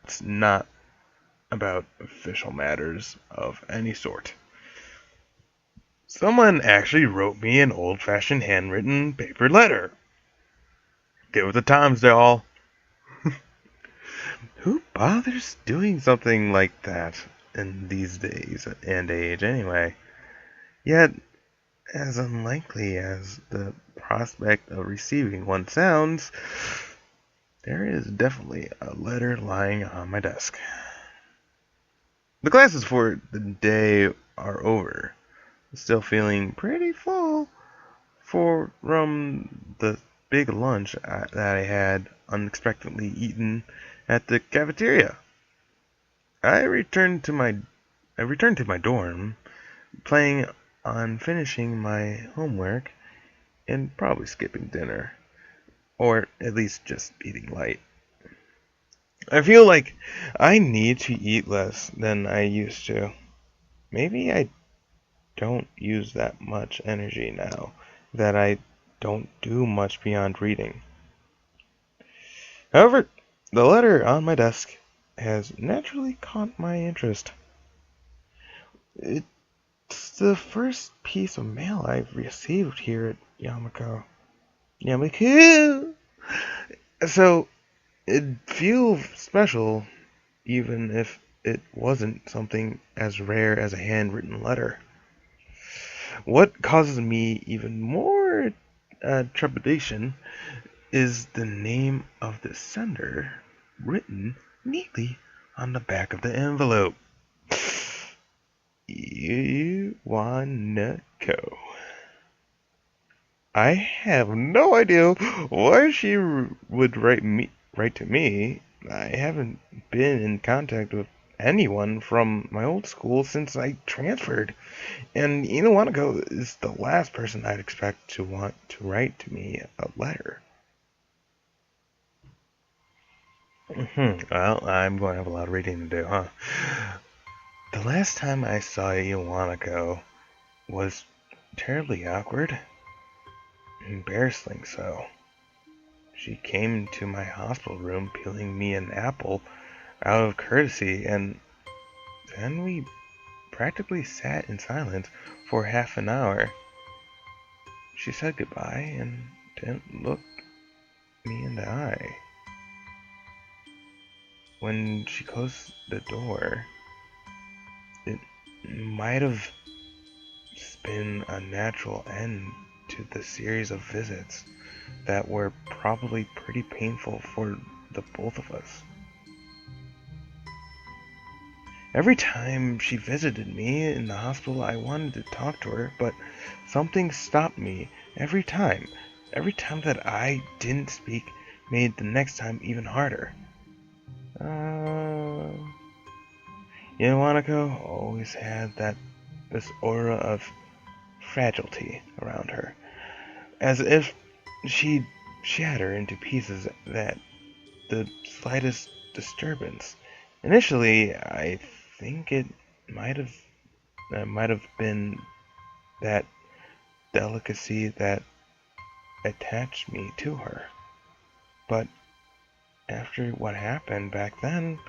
It's not about official matters of any sort. Someone actually wrote me an old-fashioned handwritten paper letter. Get with the times, doll. Who bothers doing something like that in these days and age anyway? Yet, as unlikely as the prospect of receiving one sounds, there is definitely a letter lying on my desk. The classes for the day are over. Still feeling pretty full from the big lunch that I had unexpectedly eaten at the cafeteria. I returned to my dorm, planning on finishing my homework and probably skipping dinner, or at least just eating light. I feel like I need to eat less than I used to. Maybe I don't use that much energy now that I don't do much beyond reading. However, the letter on my desk has naturally caught my interest. It's the first piece of mail I've received here at Yamaku. So it feels special, even if it wasn't something as rare as a handwritten letter. What causes me even more trepidation is the name of the sender written neatly on the back of the envelope. Iwaneko. I have no idea why she would write to me. I haven't been in contact with anyone from my old school since I transferred, and Iwaneko is the last person I'd expect to want to write to me a letter. Well, I'm going to have a lot of reading to do, huh? The last time I saw Iwaneko was terribly awkward, embarrassingly so. She came to my hospital room peeling me an apple out of courtesy, and then we practically sat in silence for half an hour. She said goodbye and didn't look me in the eye. When she closed the door, it might have been a natural end to the series of visits that were probably pretty painful for the both of us. Every time she visited me in the hospital, I wanted to talk to her, but something stopped me every time. Every time that I didn't speak made the next time even harder. Monica always had this aura of fragility around her, as if she'd shatter into pieces at the slightest disturbance. Initially, I think it might have been that delicacy that attached me to her. But after what happened back then,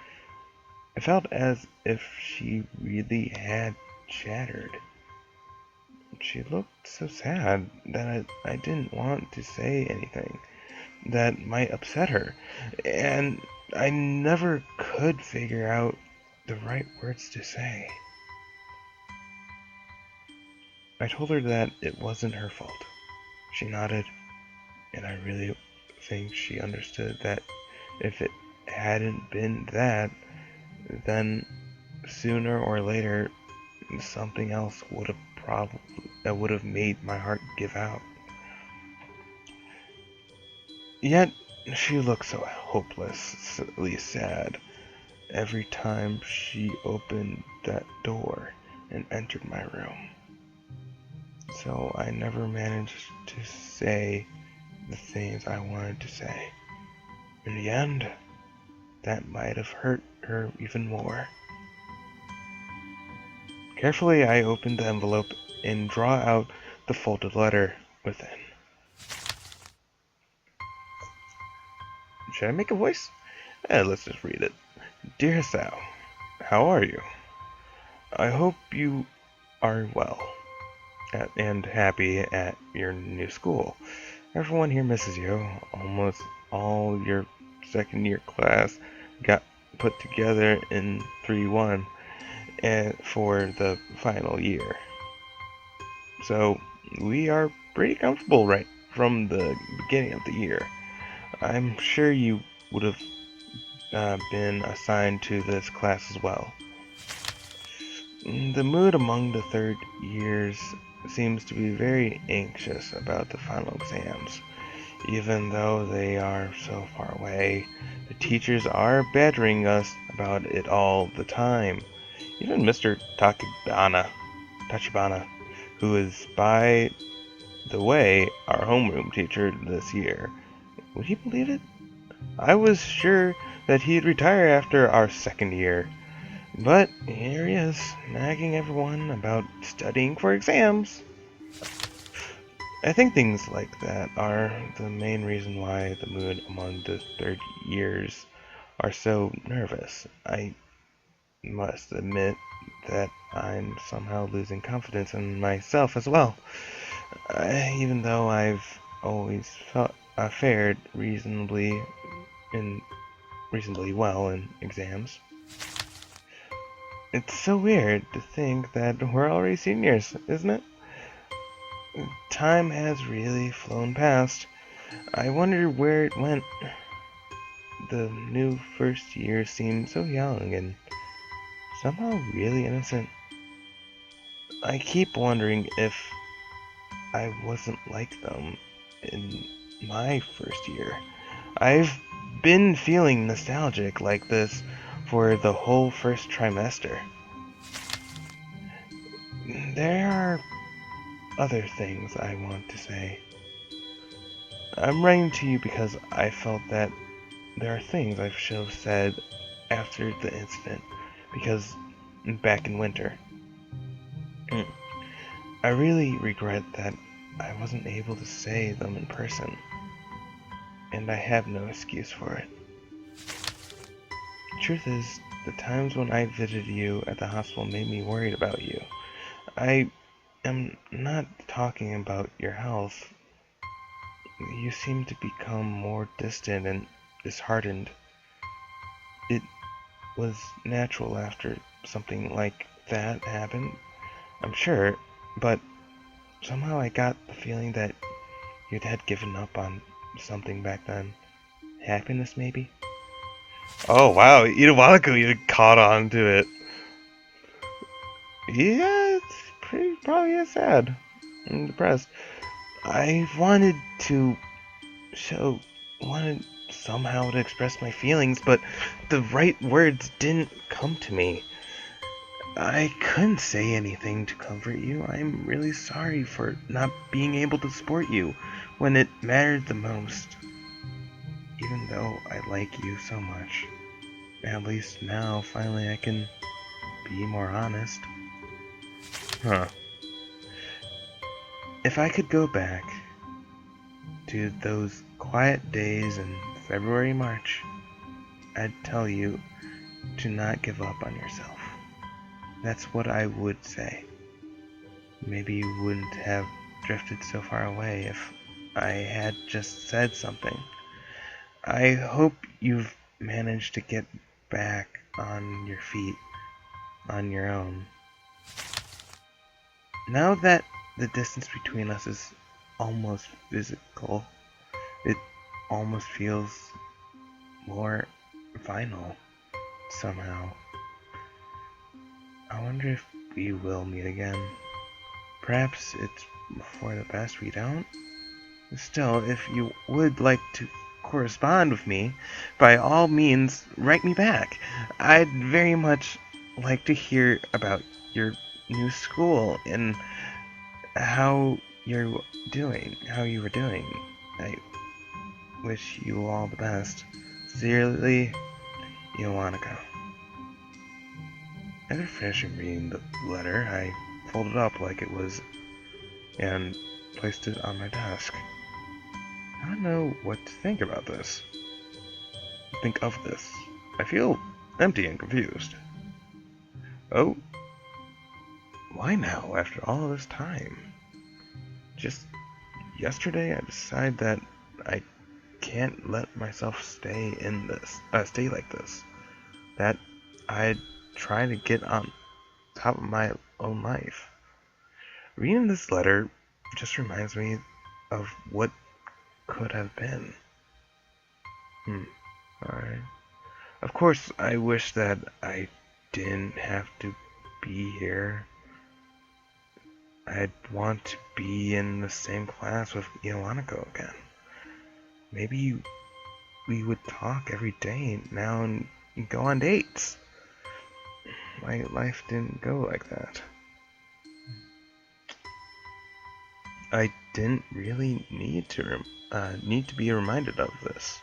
it felt as if she really had shattered. She looked so sad that I didn't want to say anything that might upset her, and I never could figure out the right words to say. I told her that it wasn't her fault. She nodded, and I really think she understood that if it hadn't been that, then sooner or later something else would have made my heart give out. Yet she looked so hopelessly sad. every time she opened that door and entered my room. So I never managed to say the things I wanted to say. In the end, that might have hurt her even more. Carefully, I opened the envelope and draw out the folded letter within. Should I make a voice? Let's just read it. Dear Sal, how are you? I hope you are well and happy at your new school. Everyone here misses you. Almost all your second year class got put together in 3-1 and for the final year. So we are pretty comfortable right from the beginning of the year. I'm sure you would have been assigned to this class as well. The mood among the third years seems to be very anxious about the final exams. Even though they are so far away, the teachers are badgering us about it all the time. Even Mr. Tachibana, who is, by the way, our homeroom teacher this year. Would you believe it? I was sure that he'd retire after our second year. But here he is, nagging everyone about studying for exams. I think things like that are the main reason why the mood among the third years are so nervous. I must admit that I'm somehow losing confidence in myself as well. Even though I've always fared reasonably well in exams. It's so weird to think that we're already seniors, isn't it? Time has really flown past. I wonder where it went. The new first year seemed so young and somehow really innocent. I keep wondering if I wasn't like them in my first year. I've been feeling nostalgic like this for the whole first trimester. There are other things I want to say. I'm writing to you because I felt that there are things I should have said after the incident, because back in winter. I really regret that I wasn't able to say them in person, and I have no excuse for it. Truth is, the times when I visited you at the hospital made me worried about you. I am not talking about your health. You seem to become more distant and disheartened. It was natural after something like that happened, I'm sure, but somehow I got the feeling that you had given up on something back then. Happiness, maybe? Oh, wow, Itawanaku, you caught on to it. Yeah, it's probably is sad. I'm depressed. I wanted somehow to express my feelings, but the right words didn't come to me. I couldn't say anything to comfort you. I'm really sorry for not being able to support you when it mattered the most. Even though I like you so much. At least now, finally, I can be more honest. Huh. If I could go back to those quiet days in February, March, I'd tell you to not give up on yourself. That's what I would say. Maybe you wouldn't have drifted so far away if I had just said something. I hope you've managed to get back on your feet on your own. Now that the distance between us is almost physical, it almost feels more final somehow. I wonder if we will meet again. Perhaps it's for the best we don't. Still, if you would like to correspond with me, by all means, write me back. I'd very much like to hear about your new school and how you're how you were doing. I wish you all the best. Sincerely, Ioanaka. After finishing reading the letter, I folded it up like it was and placed it on my desk. I don't know what to think about this. Think of this. I feel empty and confused. Oh, why now after all this time? Just yesterday I decided that I can't let myself stay like this. That I'd try to get on top of my own life. Reading this letter just reminds me of what could have been. Alright. Of course, I wish that I didn't have to be here. I'd want to be in the same class with Ioanako again. Maybe we would talk every day now and go on dates. My life didn't go like that. I didn't really need to be reminded of this.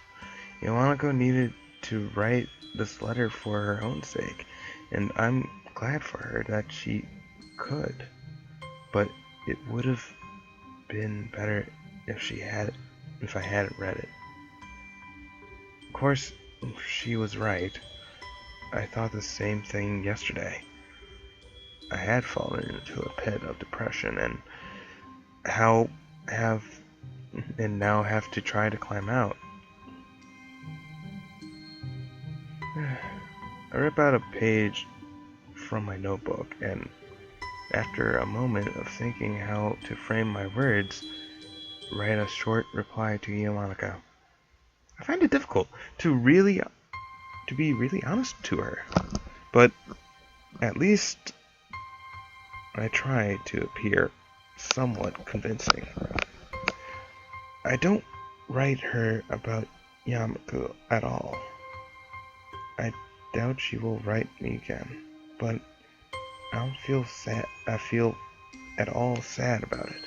Ioanako needed to write this letter for her own sake, and I'm glad for her that she could. But it would have been better if I hadn't read it. Of course, she was right. I thought the same thing yesterday. I had fallen into a pit of depression and now have to try to climb out. I rip out a page from my notebook and after a moment of thinking how to frame my words, write a short reply to Ioanaka. I find it difficult to be really honest to her, but at least I try to appear somewhat convincing. I don't write her about Yamaku at all. I doubt she will write me again, but I don't feel at all sad about it.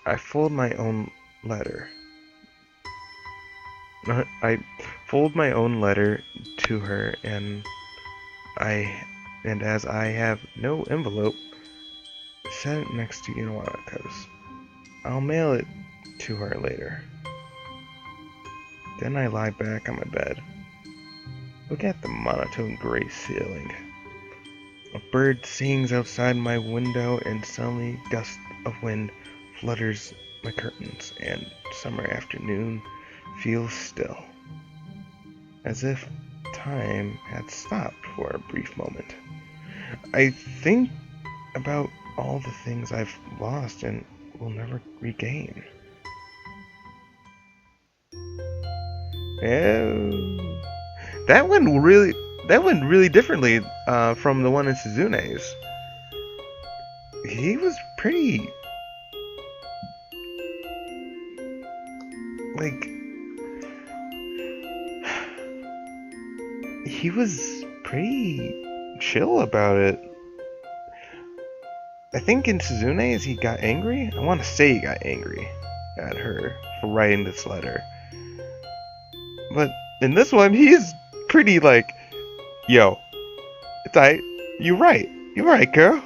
I fold my own letter to her and as I have no envelope, set it next to Ioanaka's. I'll mail it to her later. Then I lie back on my bed. Look at the monotone gray ceiling. A bird sings outside my window and suddenly a gust of wind flutters my curtains and summer afternoon feels still. As if time had stopped for a brief moment. I think about all the things I've lost and will never regain. Oh, that went really differently from the one in Suzune's. He was pretty chill about it. I think in Suzune's he got angry. I want to say he got angry at her for writing this letter. But in this one, he's pretty yo, it's alright. You're right, girl.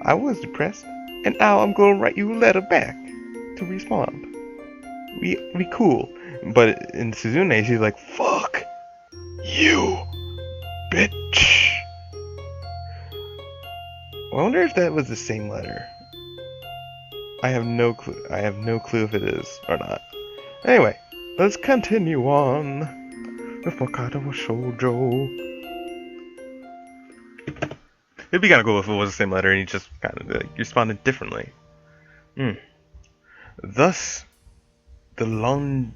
I was depressed, and now I'm gonna write you a letter back to respond. We cool. But in Suzune, she's like, fuck you, bitch. I wonder if that was the same letter. I have no clue. I have no clue if it is or not. Anyway, let's continue on with Katawa Shoujo. It'd be kind of cool if it was the same letter and he just kind of responded differently. Thus, the longed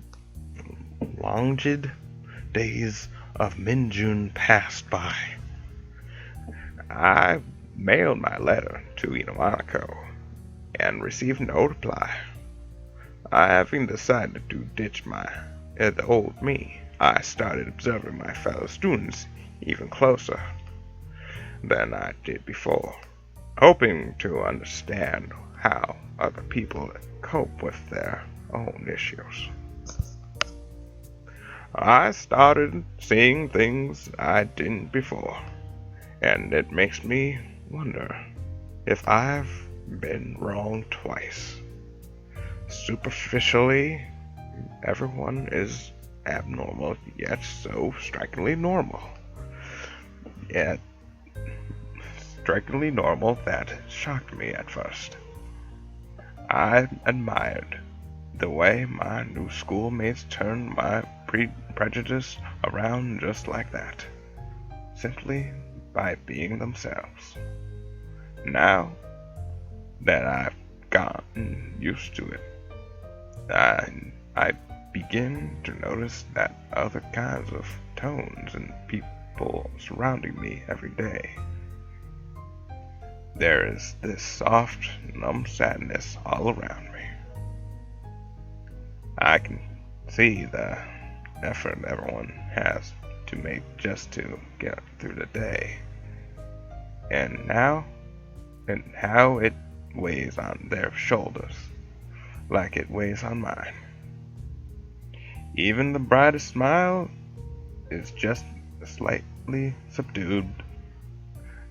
days of Minjun passed by. I mailed my letter to Inoanako and received no reply. Having decided to ditch the old me, I started observing my fellow students even closer than I did before, hoping to understand how other people cope with their own issues. I started seeing things I didn't before, and it makes me wonder if I've been wrong twice. Superficially, everyone is abnormal, yet so strikingly normal. Yet strikingly normal that shocked me at first. I admired the way my new schoolmates turned my prejudice around just like that, simply by being themselves. Now that I've gotten used to it, I begin to notice that other kinds of tones in people surrounding me every day. There is this soft, numb sadness all around me. I can see the effort everyone has to make just to get through the day, and how it weighs on their shoulders, like it weighs on mine. Even the brightest smile is just slightly subdued.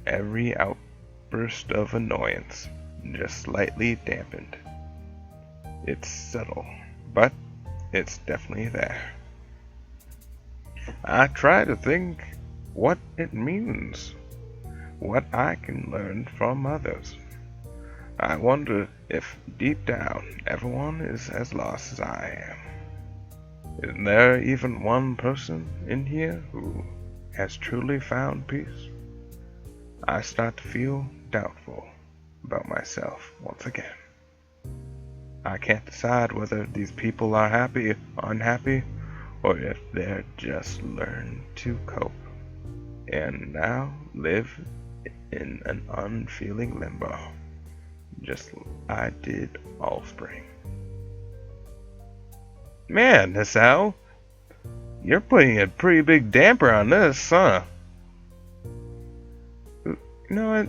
Every outburst of annoyance just slightly dampened. It's subtle, but it's definitely there. I try to think what it means, what I can learn from others. I wonder if deep down everyone is as lost as I am. Is there even one person in here who has truly found peace? I start to feel doubtful about myself once again. I can't decide whether these people are happy or unhappy, or if they're just learned to cope, and now live in an unfeeling limbo, just like I did all spring. Man, Hisao, you're putting a pretty big damper on this, huh? You know what?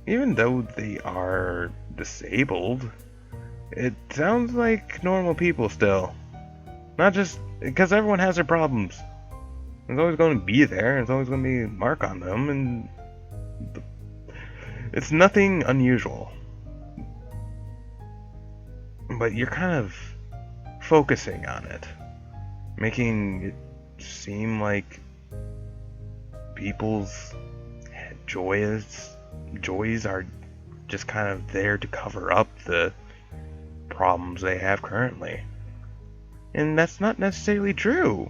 Even though they are disabled, it sounds like normal people still. Not just because everyone has their problems. It's always going to be there. It's always going to be a mark on them, and it's nothing unusual. But you're kind of focusing on it, making it seem like people's joys are just kind of there to cover up the problems they have currently. And that's not necessarily true.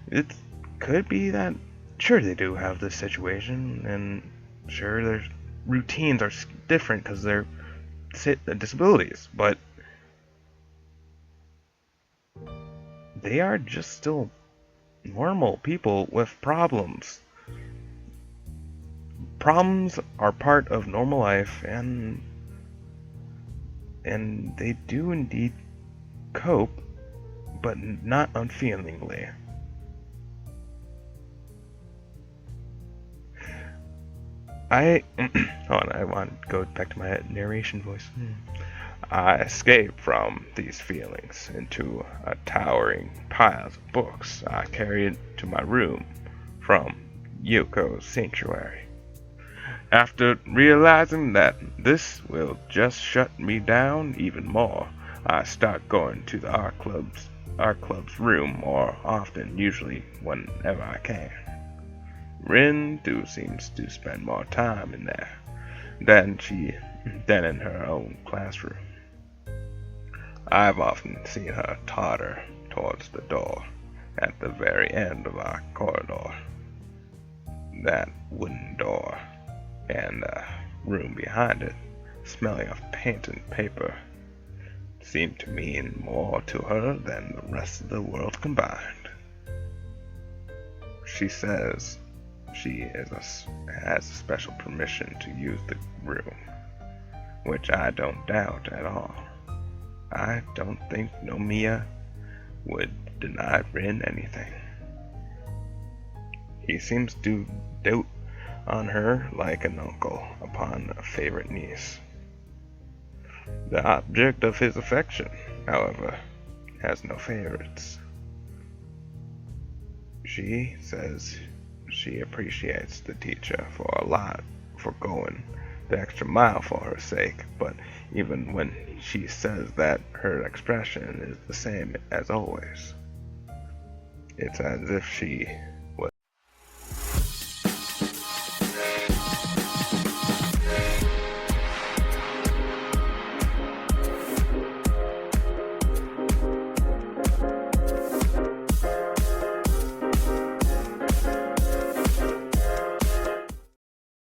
It could be that, sure, they do have this situation, and sure, their routines are different because they're disabilities, but they are just still normal people with problems. Problems are part of normal life, and they do indeed cope, but not unfeelingly. Hold on, I want to go back to my narration voice. I escaped from these feelings into a towering pile of books I carried to my room from Yoko's sanctuary. After realizing that this will just shut me down even more, I start going to the art club's room more often, usually whenever I can. Rin too seems to spend more time in there than in her own classroom. I've often seen her totter towards the door at the very end of our corridor. That wooden door, and the room behind it, smelling of paint and paper, seemed to mean more to her than the rest of the world combined. She says she has a special permission to use the room, which I don't doubt at all. I don't think Nomiya would deny Rin anything. He seems to dote on her like an uncle upon a favorite niece. The object of his affection, however, has no favorites. She says she appreciates the teacher for going the extra mile for her sake, but even when she says that, her expression is the same as always. It's as if she